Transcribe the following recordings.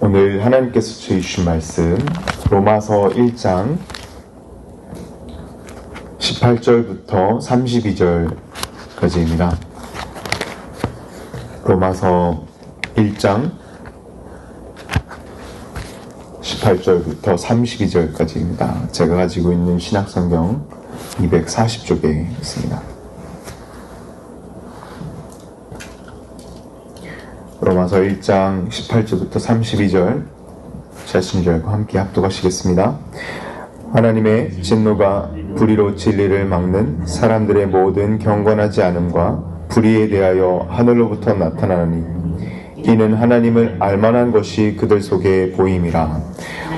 오늘 하나님께서 주신 말씀 로마서 1장 18절부터 32절까지입니다. 로마서 1장 18절부터 32절까지입니다. 제가 가지고 있는 신약성경 240쪽에 있습니다. 로마서 1장 18절부터 32절 자신인 줄 알고 함께 합독하시겠습니다. 하나님의 진노가 불의로 진리를 막는 사람들의 모든 경건하지 않음과 불의에 대하여 하늘로부터 나타나니 이는 하나님을 알만한 것이 그들 속에 보임이라.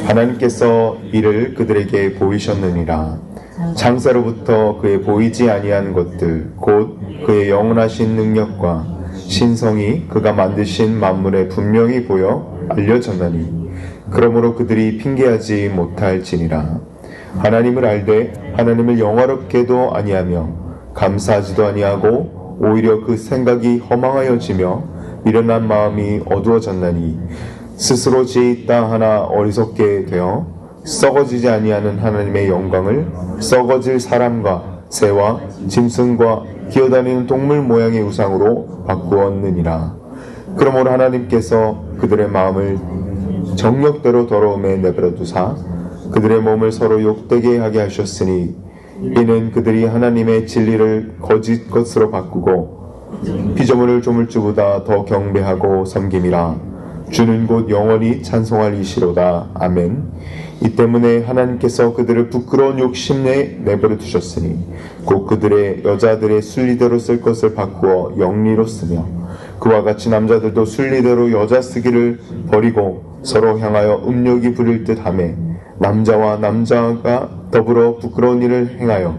하나님께서 이를 그들에게 보이셨느니라. 창세로부터 그의 보이지 아니한 것들 곧 그의 영원하신 능력과 신성이 그가 만드신 만물에 분명히 보여 알려졌나니 그러므로 그들이 핑계하지 못할지니라. 하나님을 알되 하나님을 영화롭게도 아니하며 감사하지도 아니하고 오히려 그 생각이 허망하여지며 미련한 마음이 어두워졌나니 스스로 지혜있다 하나 어리석게 되어 썩어지지 아니하는 하나님의 영광을 썩어질 사람과 새와 짐승과 기어다니는 동물 모양의 우상으로 바꾸었느니라. 그러므로 하나님께서 그들의 마음을 정욕대로 더러움에 내버려 두사 그들의 몸을 서로 욕되게 하게 하셨으니 이는 그들이 하나님의 진리를 거짓 것으로 바꾸고 피조물을 조물주보다 더 경배하고 섬김이라. 주는 곧 영원히 찬송할 이시로다. 아멘. 이 때문에 하나님께서 그들을 부끄러운 욕심에 내버려 두셨으니 곧 그들의 여자들의 순리대로 쓸 것을 바꾸어 영리로 쓰며 그와 같이 남자들도 순리대로 여자 쓰기를 버리고 서로 향하여 음욕이 부릴 듯 하매 남자와 남자가 더불어 부끄러운 일을 행하여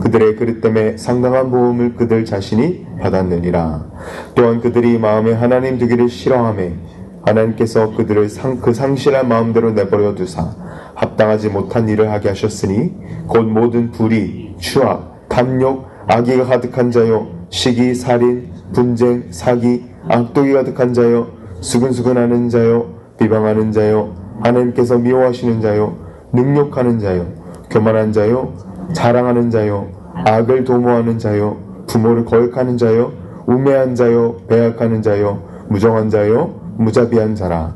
그들의 그릇 때문에 상당한 보험을 그들 자신이 받았느니라. 또한 그들이 마음에 하나님 두기를 싫어하매 하나님께서 그들을 그 상실한 마음대로 내버려 두사 합당하지 못한 일을 하게 하셨으니 곧 모든 불의, 추악, 탐욕, 악의가 가득한 자요 시기, 살인, 분쟁, 사기, 악독이 가득한 자요 수근수근하는 자요 비방하는 자요 하나님께서 미워하시는 자요 능욕하는 자요 교만한 자요 자랑하는 자요 악을 도모하는 자요 부모를 거역하는 자요 우매한 자요 배약하는 자요 무정한 자요 무자비한 자라.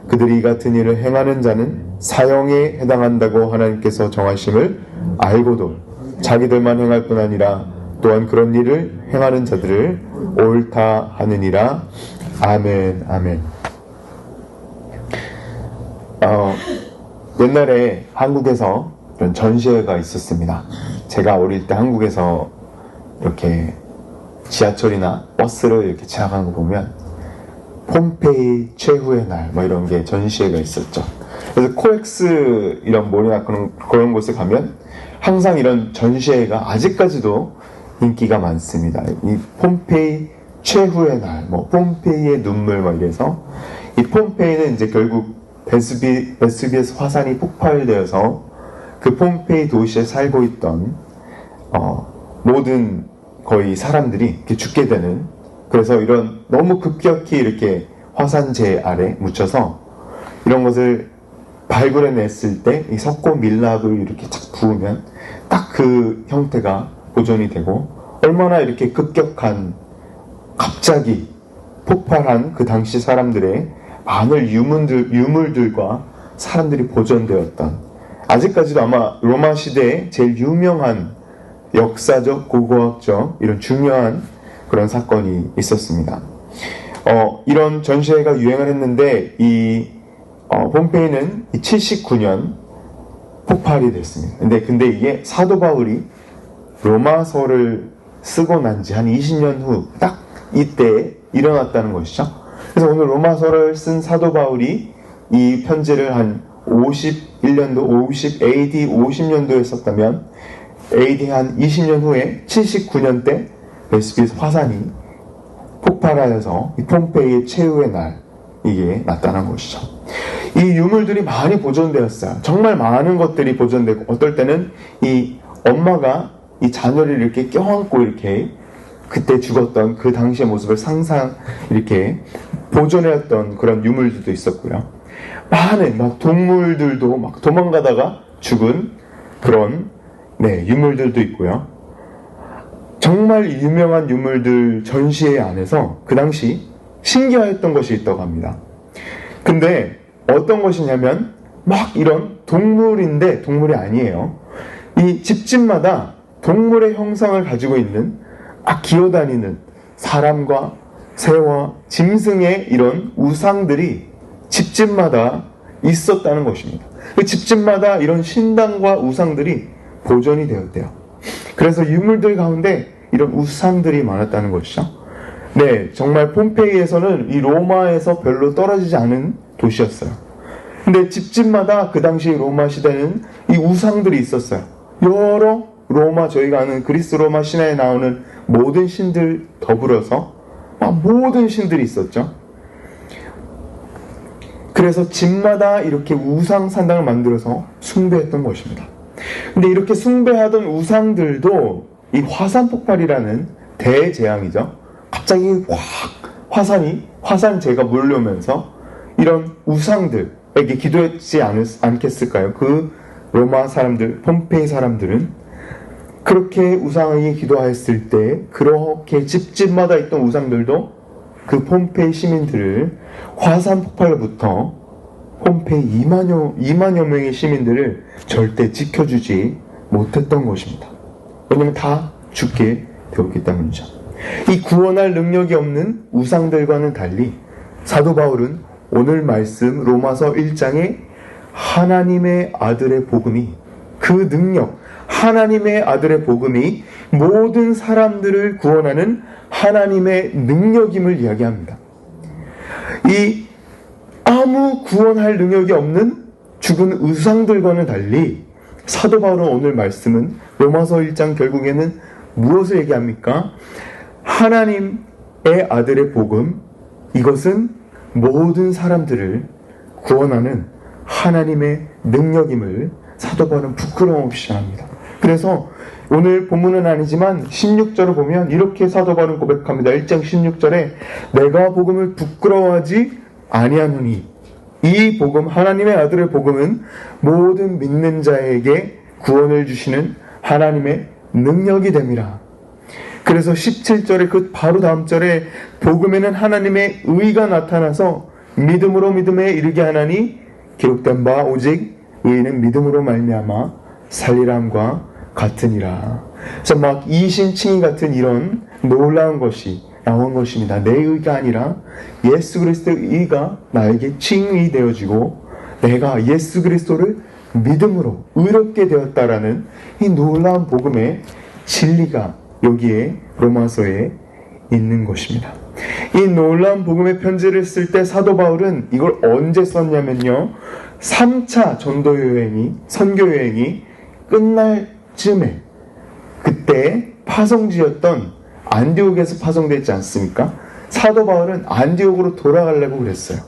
그들이 이 같은 일을 행하는 자는 사형에 해당한다고 하나님께서 정하심을 알고도 자기들만 행할 뿐 아니라 또한 그런 일을 행하는 자들을 옳다 하느니라. 아멘. 아멘. 옛날에 한국에서 이런 전시회가 있었습니다. 제가 어릴 때 한국에서 이렇게 지하철이나 버스를 이렇게 지나가는 거 보면 폼페이 최후의 날 뭐 이런 게 전시회가 있었죠. 그래서 코엑스 이런 몰이나 그런 곳에 가면 항상 이런 전시회가 아직까지도 인기가 많습니다. 이 폼페이 최후의 날, 뭐 폼페이의 눈물 뭐 이래서 이 폼페이는 이제 결국 베스비에스 화산이 폭발되어서 그 폼페이 도시에 살고 있던 모든 거의 사람들이 이렇게 죽게 되는, 그래서 이런 너무 급격히 이렇게 화산재 아래 묻혀서 이런 것을 발굴해냈을 때 이 석고 밀랍을 이렇게 착 부으면 딱 그 형태가 보존이 되고, 얼마나 이렇게 급격한 갑자기 폭발한 그 당시 사람들의 많은 유물들과 사람들이 보존되었던, 아직까지도 아마 로마 시대에 제일 유명한 역사적, 고고학적 이런 중요한 그런 사건이 있었습니다. 이런 전시회가 유행을 했는데 이 폼페이는 79년 폭발이 됐습니다. 근데 이게 사도 바울이 로마서를 쓰고 난 지 한 20년 후 딱 이때 일어났다는 것이죠. 그래서 오늘 로마서를 쓴 사도 바울이 이 편지를 한 51년도, AD 50년도에 썼다면 AD 한 20년 후에 79년 때 베스비에스 화산이 폭발하여서 이 폼페이의 최후의 날, 이게 나타난 것이죠. 이 유물들이 많이 보존되었어요. 정말 많은 것들이 보존되고, 어떨 때는 이 엄마가 이 자녀를 이렇게 껴안고 이렇게 그때 죽었던 그 당시의 모습을 이렇게 보존해왔던 그런 유물들도 있었고요. 많은 막 동물들도 막 도망가다가 죽은 그런 유물들도 있고요. 정말 유명한 유물들 전시회 안에서 그 당시 신기하였던 것이 있다고 합니다. 근데 어떤 것이냐면 막 이런 동물인데 동물이 아니에요. 이 집집마다 동물의 형상을 가지고 있는 기어다니는 사람과 새와 짐승의 이런 우상들이 집집마다 있었다는 것입니다. 그 집집마다 이런 신당과 우상들이 보존이 되었대요. 그래서 유물들 가운데 이런 우상들이 많았다는 것이죠. 정말 폼페이에서는 이 로마에서 별로 떨어지지 않은 도시였어요. 근데 집집마다 그 당시 로마 시대는 이 우상들이 있었어요. 여러 로마, 저희가 아는 그리스 로마 신화에 나오는 모든 신들 더불어서 모든 신들이 있었죠. 그래서 집마다 이렇게 우상 산당을 만들어서 숭배했던 것입니다. 근데 이렇게 숭배하던 우상들도 이 화산 폭발이라는 대재앙이죠. 갑자기 화산재가 몰려오면서 이런 우상들에게 기도했지 않겠을까요? 그 로마 사람들, 폼페이 사람들은 그렇게 우상에게 기도하였을 때 그렇게 집집마다 있던 우상들도 그 폼페이 시민들을 화산 폭발로부터 폼페이 2만여 명의 시민들을 절대 지켜주지 못했던 것입니다. 왜냐하면 다 죽게 되었기 때문이죠. 이 구원할 능력이 없는 우상들과는 달리 사도 바울은 오늘 말씀 로마서 1장에 하나님의 아들의 복음이, 그 능력, 하나님의 아들의 복음이 모든 사람들을 구원하는 하나님의 능력임을 이야기합니다. 이 아무 구원할 능력이 없는 죽은 우상들과는 달리 사도 바울은 오늘 말씀은 로마서 1장 결국에는 무엇을 얘기합니까? 하나님의 아들의 복음, 이것은 모든 사람들을 구원하는 하나님의 능력임을 사도 바울은 부끄러움 없이 합니다. 그래서 오늘 본문은 아니지만 16절을 보면 이렇게 사도 바울은 고백합니다. 1장 16절에 내가 복음을 부끄러워하지 아니하노니 이 복음, 하나님의 아들의 복음은 모든 믿는 자에게 구원을 주시는 하나님의 능력이 됨이라. 그래서 17절에 그 바로 다음 절에 복음에는 하나님의 의가 나타나서 믿음으로 믿음에 이르게 하나니 기록된 바 오직 의인은 믿음으로 말미암아 살리람과 같으니라. 그래서 막 이신칭의 같은 이런 놀라운 것이 나온 것입니다. 내 의가 아니라 예수 그리스도의 의가 나에게 칭의 되어지고 내가 예수 그리스도를 믿음으로 의롭게 되었다라는 이 놀라운 복음의 진리가 여기에 로마서에 있는 것입니다. 이 놀라운 복음의 편지를 쓸 때 사도 바울은 이걸 언제 썼냐면요, 3차 전도 여행이, 선교 여행이 끝날 쯤에, 그때 파송지였던 안디옥에서 파송됐지 않습니까? 사도 바울은 안디옥으로 돌아가려고 그랬어요.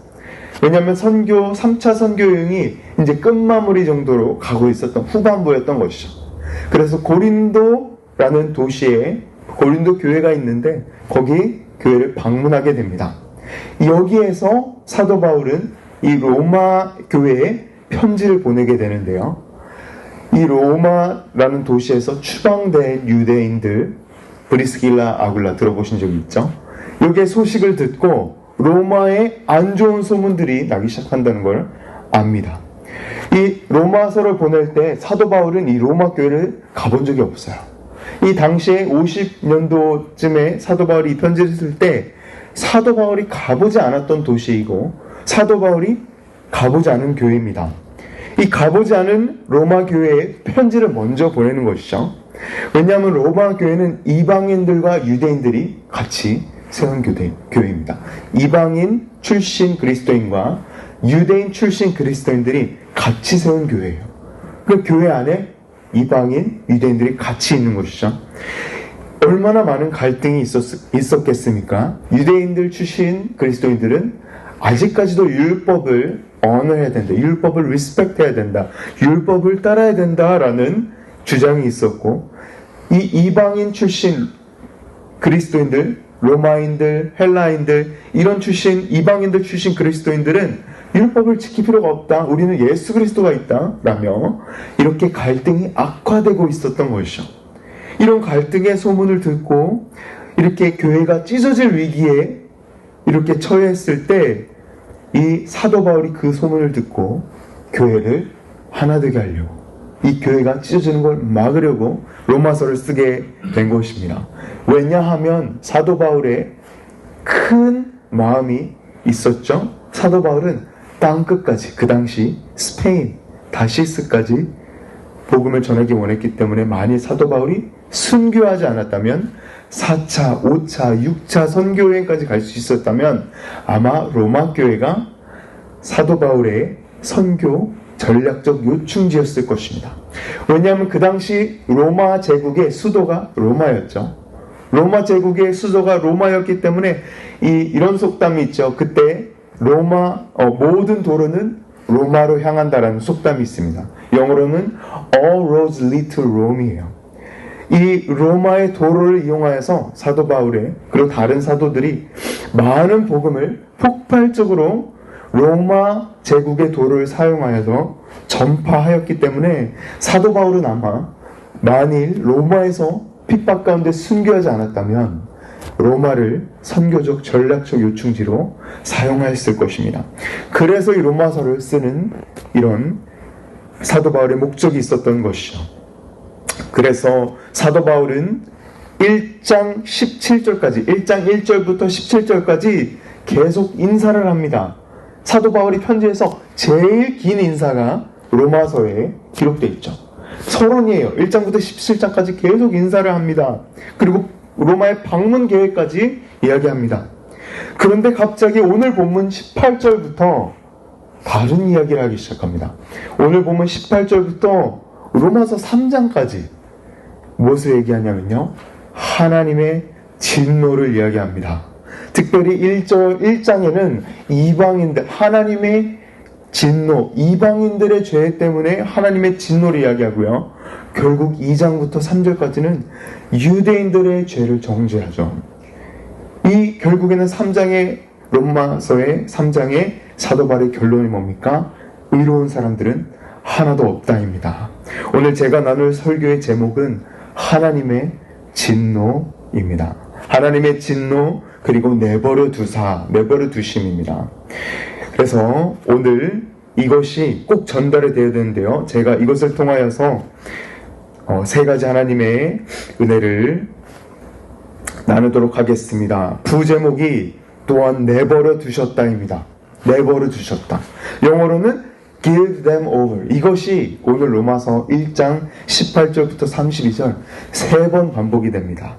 왜냐하면 3차 선교 여행이 이제 끝마무리 정도로 가고 있었던 후반부였던 것이죠. 그래서 고린도라는 도시에 고린도 교회가 있는데 거기 교회를 방문하게 됩니다. 여기에서 사도 바울은 이 로마 교회에 편지를 보내게 되는데요. 이 로마라는 도시에서 추방된 유대인들, 브리스길라, 아굴라 들어보신 적 있죠? 여기에 소식을 듣고 로마에 안 좋은 소문들이 나기 시작한다는 걸 압니다. 이 로마서를 보낼 때 사도 바울은 이 로마 교회를 가본 적이 없어요. 이 당시에 50년도쯤에 사도 바울이 이 편지를 쓸 때 사도 바울이 가보지 않았던 도시이고 사도 바울이 가보지 않은 교회입니다. 이 가보지 않은 로마 교회에 편지를 먼저 보내는 것이죠. 왜냐하면 로마 교회는 이방인들과 유대인들이 같이 세운 교회입니다. 이방인 출신 그리스도인과 유대인 출신 그리스도인들이 같이 세운 교회예요. 그 교회 안에 이방인, 유대인들이 같이 있는 것이죠. 얼마나 많은 갈등이 있었겠습니까? 유대인들 출신 그리스도인들은 아직까지도 율법을 언어해야 된다, 율법을 리스펙트해야 된다, 율법을 따라야 된다라는 주장이 있었고, 이 이방인 출신 그리스도인들, 로마인들, 헬라인들, 이런 출신, 이방인들 출신 그리스도인들은 율법을 지킬 필요가 없다. 우리는 예수 그리스도가 있다. 라며 이렇게 갈등이 악화되고 있었던 것이죠. 이런 갈등의 소문을 듣고 이렇게 교회가 찢어질 위기에 이렇게 처했을 때 이 사도 바울이 그 소문을 듣고 교회를 하나 되게 하려고, 이 교회가 찢어지는 걸 막으려고 로마서를 쓰게 된 것입니다. 왜냐하면 사도 바울의 큰 마음이 있었죠. 사도 바울은 땅끝까지, 그 당시 스페인, 다시스까지 복음을 전하기 원했기 때문에 만일 사도 바울이 순교하지 않았다면 4차, 5차, 6차 선교여행까지 갈 수 있었다면 아마 로마 교회가 사도 바울의 선교 전략적 요충지였을 것입니다. 왜냐하면 그 당시 로마 제국의 수도가 로마였죠. 로마 제국의 수도가 로마였기 때문에 이런 속담이 있죠. 그때 모든 도로는 로마로 향한다라는 속담이 있습니다. 영어로는 All roads lead to Rome이에요. 이 로마의 도로를 이용하여서 사도 바울의 그리고 다른 사도들이 많은 복음을 폭발적으로 로마 제국의 도로를 사용하여서 전파하였기 때문에 사도 바울은 아마 만일 로마에서 핍박 가운데 순교하지 않았다면 로마를 선교적 전략적 요충지로 사용하였을 것입니다. 그래서 이 로마서를 쓰는 이런 사도 바울의 목적이 있었던 것이죠. 그래서 사도 바울은 1장 17절까지 1장 1절부터 17절까지 계속 인사를 합니다. 사도 바울이 편지에서 제일 긴 인사가 로마서에 기록되어 있죠. 서론이에요. 1장부터 17장까지 계속 인사를 합니다. 그리고 로마의 방문 계획까지 이야기합니다. 그런데 갑자기 오늘 본문 18절부터 다른 이야기를 하기 시작합니다. 오늘 본문 18절부터 로마서 3장까지 무엇을 얘기하냐면요, 하나님의 진노를 이야기합니다. 특별히 1장에는 이방인들, 하나님의 진노, 이방인들의 죄 때문에 하나님의 진노를 이야기하고요, 결국 2장부터 3절까지는 유대인들의 죄를 정죄하죠. 이 결국에는 3장의 로마서의 3장의 사도 바울의 결론이 뭡니까? 의로운 사람들은 하나도 없다입니다. 오늘 제가 나눌 설교의 제목은 하나님의 진노입니다. 하나님의 진노, 그리고 내버려 두심입니다. 그래서 오늘 이것이 꼭 전달이 되어야 되는데요, 제가 이것을 통하여서 세 가지 하나님의 은혜를 나누도록 하겠습니다. 부제목이 또한 내버려 두셨다입니다. 내버려 두셨다. 영어로는 give them over. 이것이 오늘 로마서 1장 18절부터 32절 3번 반복이 됩니다.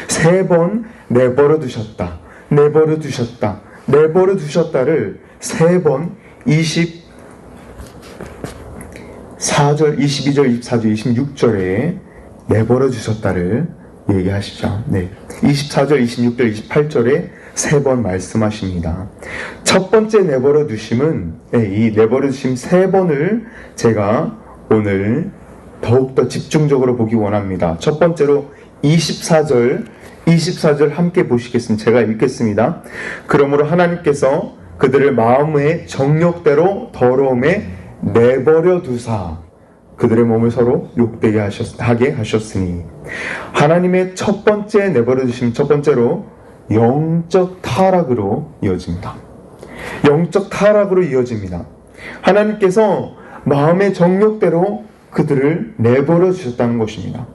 3번 내버려 두셨다, 내버려 두셨다, 내버려 두셨다를 3번 24절, 22절, 24절, 26절에 내버려 두셨다를 얘기하시죠. 네. 24절, 26절, 28절에 3번 말씀하십니다. 첫 번째 내버려 두심은, 이 내버려 두심 3번을 제가 오늘 더욱더 집중적으로 보기 원합니다. 첫 번째로 24절 함께 보시겠습니다. 제가 읽겠습니다. 그러므로 하나님께서 그들을 마음의 정욕대로 더러움에 내버려 두사 그들의 몸을 서로 욕되게 하게 하셨으니, 하나님의 첫 번째 내버려 두심, 첫 번째로 영적 타락으로 이어집니다. 영적 타락으로 이어집니다. 하나님께서 마음의 정욕대로 그들을 내버려 주셨다는 것입니다.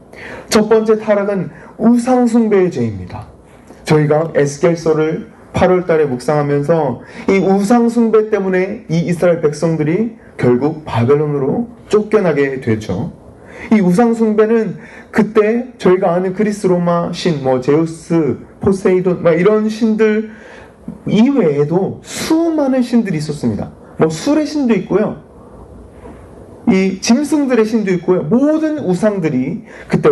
첫 번째 타락은 우상숭배의 죄입니다. 저희가 에스겔서를 8월 달에 묵상하면서 이 우상숭배 때문에 이 이스라엘 백성들이 결국 바벨론으로 쫓겨나게 되죠. 이 우상숭배는 그때 저희가 아는 그리스 로마 신, 제우스, 포세이돈, 이런 신들 이외에도 수많은 신들이 있었습니다. 술의 신도 있고요, 이 짐승들의 신도 있고요, 모든 우상들이 그때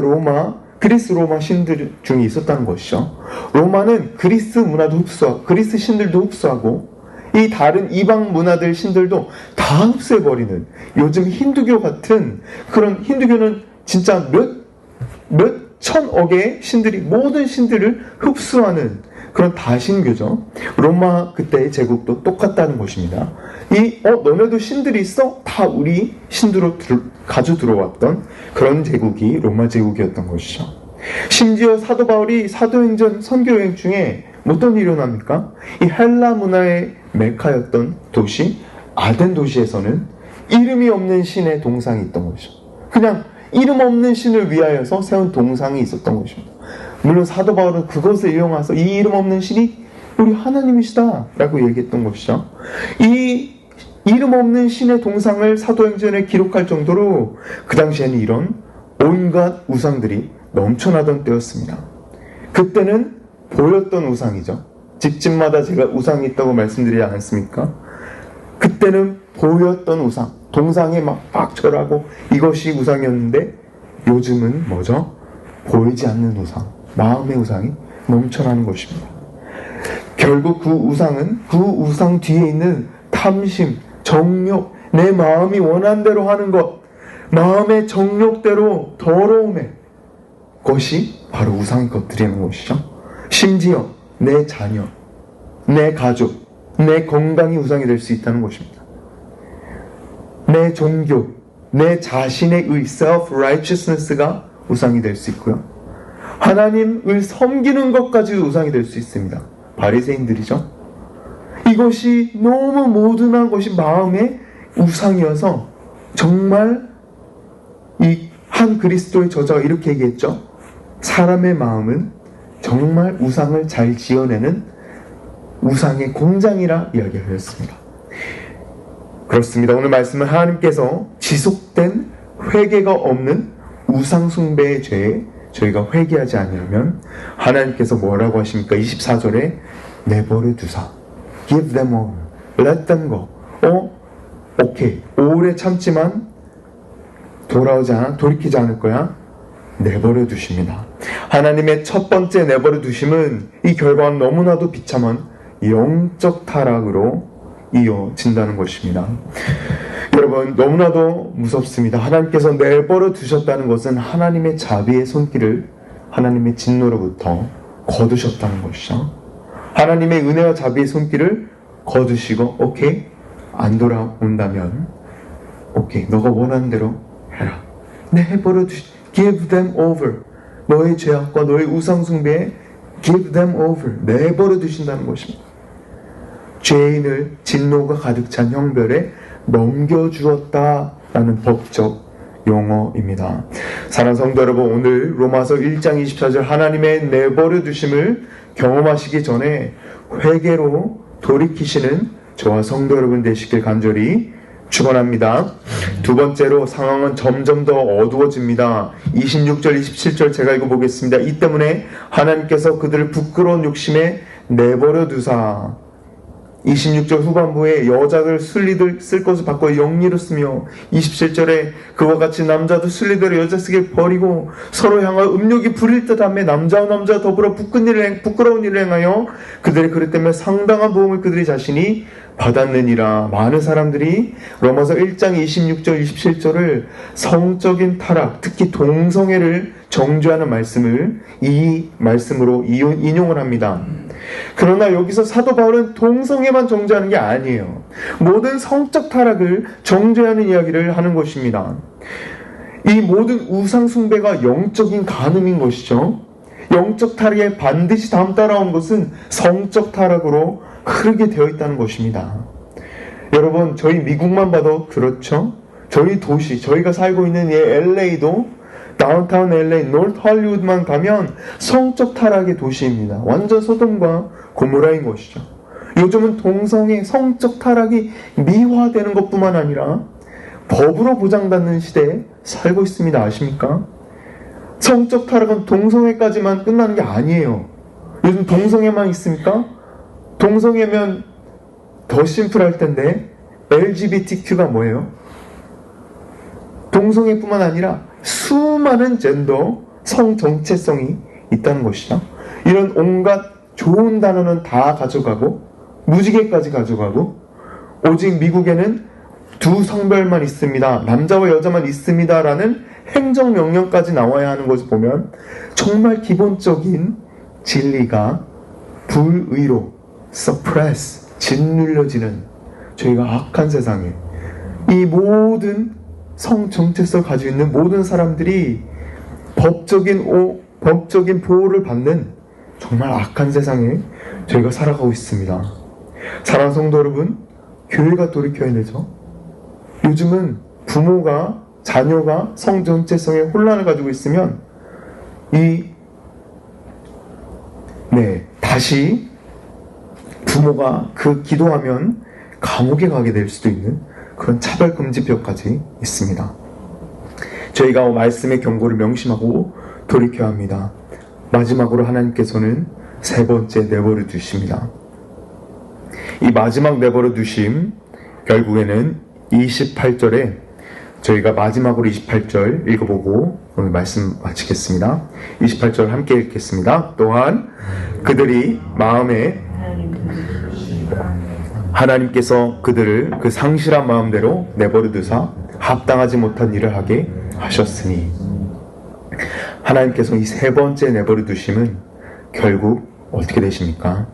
그리스 로마 신들 중에 있었다는 것이죠. 로마는 그리스 문화도 흡수하고 그리스 신들도 흡수하고 이 다른 이방 문화들 신들도 다 흡수해버리는, 요즘 힌두교 같은 그런, 힌두교는 진짜 몇 천억의 신들이 모든 신들을 흡수하는 그런 다신교죠. 로마 그때의 제국도 똑같다는 것입니다. 너네도 신들이 있어? 다 우리 신들로 가져 들어왔던 그런 제국이 로마 제국이었던 것이죠. 심지어 사도 바울이 사도행전 선교여행 중에 어떤 일이 일어납니까? 이 헬라 문화의 메카였던 도시 아덴 도시에서는 이름이 없는 신의 동상이 있던 것이죠. 그냥 이름 없는 신을 위하여서 세운 동상이 있었던 것입니다. 물론 사도 바울은 그것을 이용해서 이 이름 없는 신이 우리 하나님이시다 라고 얘기했던 것이죠. 이 이름 없는 신의 동상을 사도행전에 기록할 정도로 그 당시에는 이런 온갖 우상들이 넘쳐나던 때였습니다. 그때는 보였던 우상이죠. 집집마다 제가 우상이 있다고 말씀드리지 않았습니까? 그때는 보였던 우상, 동상에 막 절하고 이것이 우상이었는데 요즘은 뭐죠? 보이지 않는 우상, 마음의 우상이 넘쳐나는 것입니다. 결국 그 우상은 그 우상 뒤에 있는 탐심, 정욕, 내 마음이 원한 대로 하는 것, 마음의 정욕대로 더러움의 것이 바로 우상의 것들이라는 것이죠. 심지어 내 자녀, 내 가족, 내 건강이 우상이 될 수 있다는 것입니다. 내 종교, 내 자신의 self-righteousness가 우상이 될 수 있고요. 하나님을 섬기는 것까지도 우상이 될 수 있습니다. 바리새인들이죠. 이것이 너무 모든한 것이 마음의 우상이어서 정말 이 한 그리스도의 저자가 이렇게 얘기했죠. 사람의 마음은 정말 우상을 잘 지어내는 우상의 공장이라 이야기하였습니다. 그렇습니다. 오늘 말씀은 하나님께서 지속된 회개가 없는 우상 숭배의 죄에 저희가 회개하지 않으면 하나님께서 뭐라고 하십니까? 24절에 내버려 두사. Give them over. Let them go. 오케이. 오래 참지만 돌이키지 않을 거야. 내버려 두십니다. 하나님의 첫 번째 내버려 두심은 이 결과는 너무나도 비참한 영적 타락으로 이어진다는 것입니다. 여러분, 너무나도 무섭습니다. 하나님께서 내버려 두셨다는 것은 하나님의 자비의 손길을 하나님의 진노로부터 거두셨다는 것이죠. 하나님의 은혜와 자비의 손길을 거두시고 오케이, 안 돌아온다면 오케이, 너가 원하는 대로 해라. 내버려 give them over. 너의 죄악과 너의 우상 숭배에 give them over. 내버려 두신다는 것입니다. 죄인을 진노가 가득 찬 형벌에 넘겨주었다라는 법적 용어입니다. 사랑하는 성도 여러분, 오늘 로마서 1장 24절 하나님의 내버려 두심을 경험하시기 전에 회개로 돌이키시는 저와 성도 여러분 되시길 간절히 축원합니다. 두 번째로 상황은 점점 더 어두워집니다. 26절 27절 제가 읽어보겠습니다. 이 때문에 하나님께서 그들을 부끄러운 욕심에 내버려 두사 26절 후반부에 여자들 순리들 쓸 것을 바꿔 영리로 쓰며 27절에 그와 같이 남자도 순리대로 여자 쓰길 버리고 서로 향하여 음욕이 부릴 듯하며 남자와 남자와 더불어 부끄러운 일을 행하여 그들의 그릇 때문에 상당한 보응을 그들이 자신이 받았느니라. 많은 사람들이 로마서 1장 26절 27절을 성적인 타락, 특히 동성애를 정죄하는 말씀을 이 말씀으로 인용을 합니다. 그러나 여기서 사도 바울은 동성애만 정죄하는 게 아니에요. 모든 성적 타락을 정죄하는 이야기를 하는 것입니다. 이 모든 우상 숭배가 영적인 간음인 것이죠. 영적 타락에 반드시 다음 따라온 것은 성적 타락으로 흐르게 되어 있다는 것입니다. 여러분, 저희 미국만 봐도 그렇죠? 저희 도시, 저희가 살고 있는 이 LA도 다운타운 LA, 노트 할리우드만 가면 성적 타락의 도시입니다. 완전 소돔과 고모라인 것이죠. 요즘은 동성애, 성적 타락이 미화되는 것뿐만 아니라 법으로 보장받는 시대에 살고 있습니다. 아십니까? 성적 타락은 동성애까지만 끝나는 게 아니에요. 요즘 동성애만 있습니까? 동성애면 더 심플할 텐데 LGBTQ가 뭐예요? 동성애뿐만 아니라 수많은 젠더, 성 정체성이 있다는 것이죠. 이런 온갖 좋은 단어는 다 가져가고 무지개까지 가져가고 오직 미국에는 두 성별만 있습니다. 남자와 여자만 있습니다. 라는 행정명령까지 나와야 하는 것을 보면 정말 기본적인 진리가 불의로 suppress, 짓눌려지는 저희가 악한 세상에 이 모든 성 정체성을 가지고 있는 모든 사람들이 법적인 보호를 받는 정말 악한 세상에 저희가 살아가고 있습니다. 사랑하는 성도 여러분, 교회가 돌이켜야 되죠. 요즘은 부모가 자녀가 성 정체성에 혼란을 가지고 있으면 다시 부모가 기도하면 감옥에 가게 될 수도 있는 그런 차별금지법까지 있습니다. 저희가 말씀의 경고를 명심하고 돌이켜야 합니다. 마지막으로 하나님께서는 세 번째 내버려 두십니다. 이 마지막 내버려 두심, 결국에는 28절에 저희가 마지막으로 28절 읽어보고 오늘 말씀 마치겠습니다. 28절 함께 읽겠습니다. 또한 그들이 마음에 하나님께서 그들을 그 상실한 마음대로 내버려 두사 합당하지 못한 일을 하게 하셨으니, 하나님께서 이 세 번째 내버려 두심은 결국 어떻게 되십니까?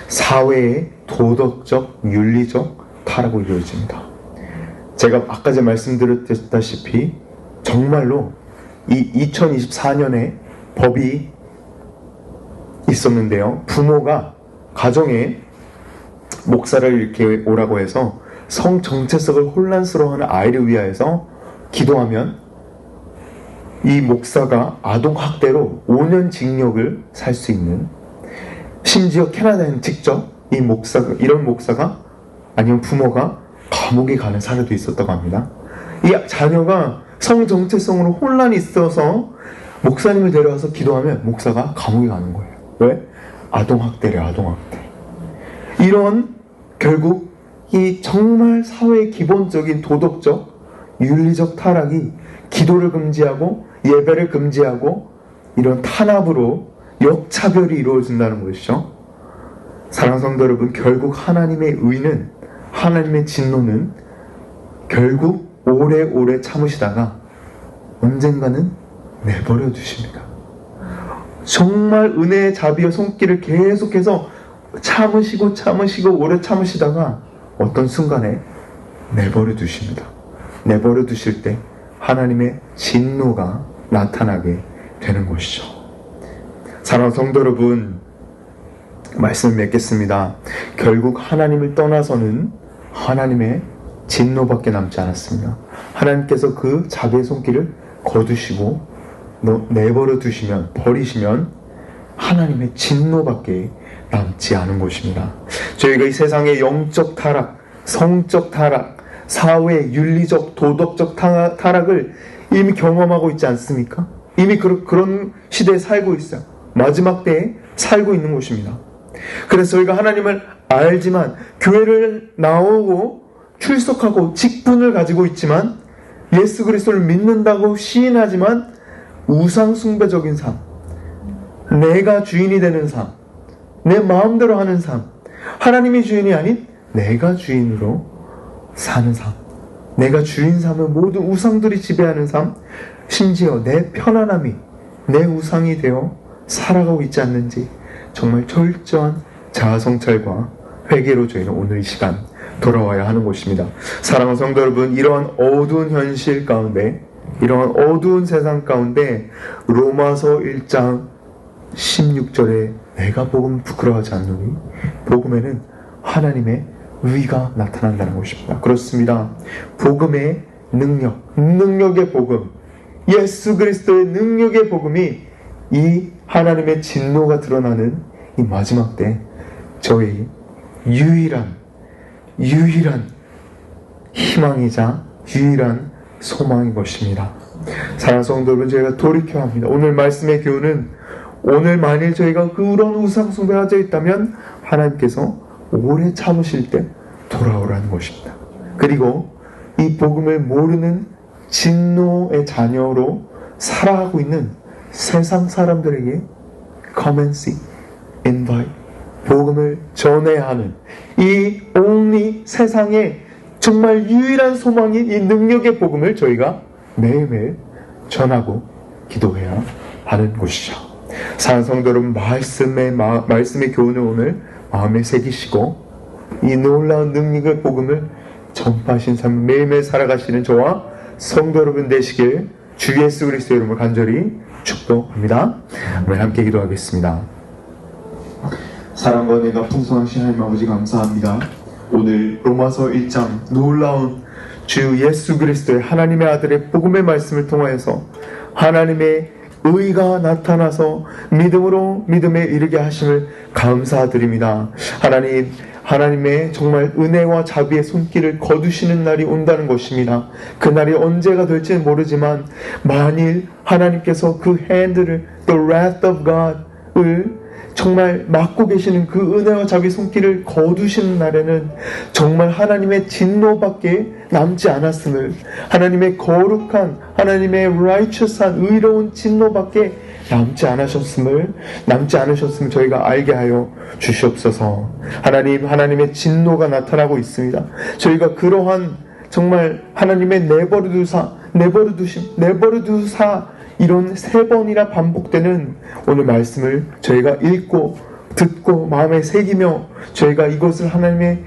사회의 도덕적, 윤리적 타락으로 이루어집니다. 제가 아까 전에 말씀드렸다시피 정말로 이 2024년에 법이 있었는데요. 부모가 가정에 목사를 이렇게 오라고 해서 성 정체성을 혼란스러워하는 아이를 위하여서 기도하면 이 목사가 아동학대로 5년 징역을 살 수 있는, 심지어 캐나다에는 직접 이런 목사가 아니면 부모가 감옥에 가는 사례도 있었다고 합니다. 이 자녀가 성 정체성으로 혼란이 있어서 목사님을 데려와서 기도하면 목사가 감옥에 가는 거예요. 왜? 아동학대래, 아동학대. 이런 결국 이 정말 사회의 기본적인 도덕적, 윤리적 타락이 기도를 금지하고 예배를 금지하고 이런 탄압으로 역차별이 이루어진다는 것이죠. 사랑하는 성도 여러분, 결국 하나님의 의는, 하나님의 진노는 결국 오래오래 참으시다가 언젠가는 내버려 두십니다. 정말 은혜의 자비와 손길을 계속해서 참으시고 오래 참으시다가 어떤 순간에 내버려 두십니다. 내버려 두실 때 하나님의 진노가 나타나게 되는 것이죠. 사랑하는 성도 여러분, 말씀을 맺겠습니다. 결국 하나님을 떠나서는 하나님의 진노밖에 남지 않았습니다. 하나님께서 그 자비의 손길을 거두시고 내버려 두시면, 버리시면 하나님의 진노밖에 남지 않은 것입니다. 저희가 이 세상의 영적 타락, 성적 타락, 사회, 윤리적, 도덕적 타락을 이미 경험하고 있지 않습니까? 이미 그런 시대에 살고 있어요. 마지막 때에 살고 있는 것입니다. 그래서 저희가 하나님을 알지만, 교회를 나오고 출석하고 직분을 가지고 있지만, 예수 그리스도를 믿는다고 시인하지만 우상 숭배적인 삶, 내가 주인이 되는 삶, 내 마음대로 하는 삶, 하나님이 주인이 아닌 내가 주인으로 사는 삶, 내가 주인 삶은 모든 우상들이 지배하는 삶, 심지어 내 편안함이 내 우상이 되어 살아가고 있지 않는지 정말 철저한 자아성찰과 회개로 저희는 오늘 이 시간 돌아와야 하는 것입니다. 사랑하는 성도 여러분, 이러한 어두운 현실 가운데, 이러한 어두운 세상 가운데 로마서 1장 16절에 내가 복음 부끄러워하지 않노니 복음에는 하나님의 의가 나타난다는 것입니다. 그렇습니다. 복음의 능력의 복음, 예수 그리스도의 능력의 복음이 이 하나님의 진노가 드러나는 이 마지막 때 저희 유일한 희망이자 유일한 소망인 것입니다. 사랑하는 성도 여러분, 저희가 돌이켜야 합니다. 오늘 말씀의 교훈은, 오늘 만일 저희가 그런 우상 숭배에 빠져 있다면 하나님께서 오래 참으실 때 돌아오라는 것입니다. 그리고 이 복음을 모르는 진노의 자녀로 살아가고 있는 세상 사람들에게 come and see, invite, 복음을 전해야 하는 이 only 세상에 정말 유일한 소망인 이 능력의 복음을 저희가 매일매일 전하고 기도해야 하는 것이죠. 사랑하는 성도 여러분, 말씀의 교훈을 오늘 마음에 새기시고 이 놀라운 능력의 복음을 전파하신 삶 매일매일 살아가시는 저와 성도 여러분 되시길 주 예수 그리스도의 이름으로 간절히 축복합니다. 오늘 함께 기도하겠습니다. 사랑과 은혜가 풍성하신 하나님 아버지 감사합니다. 오늘 로마서 1장 놀라운 주 예수 그리스도의 하나님의 아들의 복음의 말씀을 통하여서 하나님의 의가 나타나서 믿음으로 믿음에 이르게 하심을 감사드립니다. 하나님의 정말 은혜와 자비의 손길을 거두시는 날이 온다는 것입니다. 그 날이 언제가 될지는 모르지만 만일 하나님께서 그 핸들을 the wrath of God을 정말 맡고 계시는 그 은혜와 자비의 손길을 거두시는 날에는 정말 하나님의 진노밖에 남지 않았음을, 하나님의 거룩한, 하나님의 righteous한 의로운 진노밖에 남지 않으셨음을 저희가 알게 하여 주시옵소서. 하나님의 진노가 나타나고 있습니다. 저희가 그러한 정말 하나님의 내버려두사 이런 3번이나 반복되는 오늘 말씀을 저희가 읽고 듣고 마음에 새기며 저희가 이것을 하나님의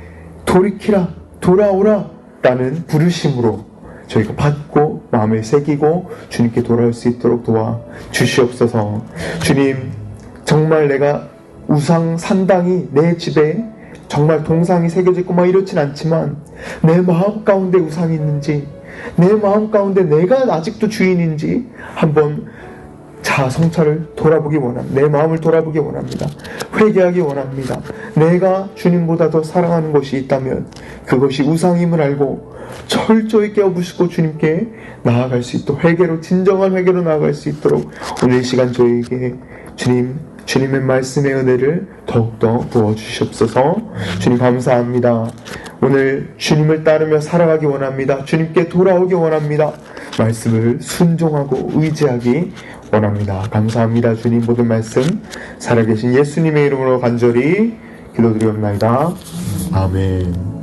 돌아오라 라는 부르심으로 저희가 받고 마음에 새기고 주님께 돌아올 수 있도록 도와 주시옵소서. 주님, 정말 내가 우상 산당이 내 집에 정말 동상이 새겨져 있고 이렇진 않지만 내 마음 가운데 우상이 있는지, 내 마음 가운데 내가 아직도 주인인지 한번 성찰을 돌아보기 원합니다. 내 마음을 돌아보기 원합니다. 회개하기 원합니다. 내가 주님보다 더 사랑하는 것이 있다면 그것이 우상임을 알고 철저히 깨어부수고 주님께 나아갈 수 있도록 진정한 회개로 나아갈 수 있도록 오늘 이 시간 저희에게 주님의 말씀의 은혜를 더욱더 부어주시옵소서. 주님 감사합니다. 오늘 주님을 따르며 살아가기 원합니다. 주님께 돌아오기 원합니다. 말씀을 순종하고 의지하기 원합니다. 감사합니다. 주님, 모든 말씀 살아계신 예수님의 이름으로 간절히 기도드리옵나이다. 아멘.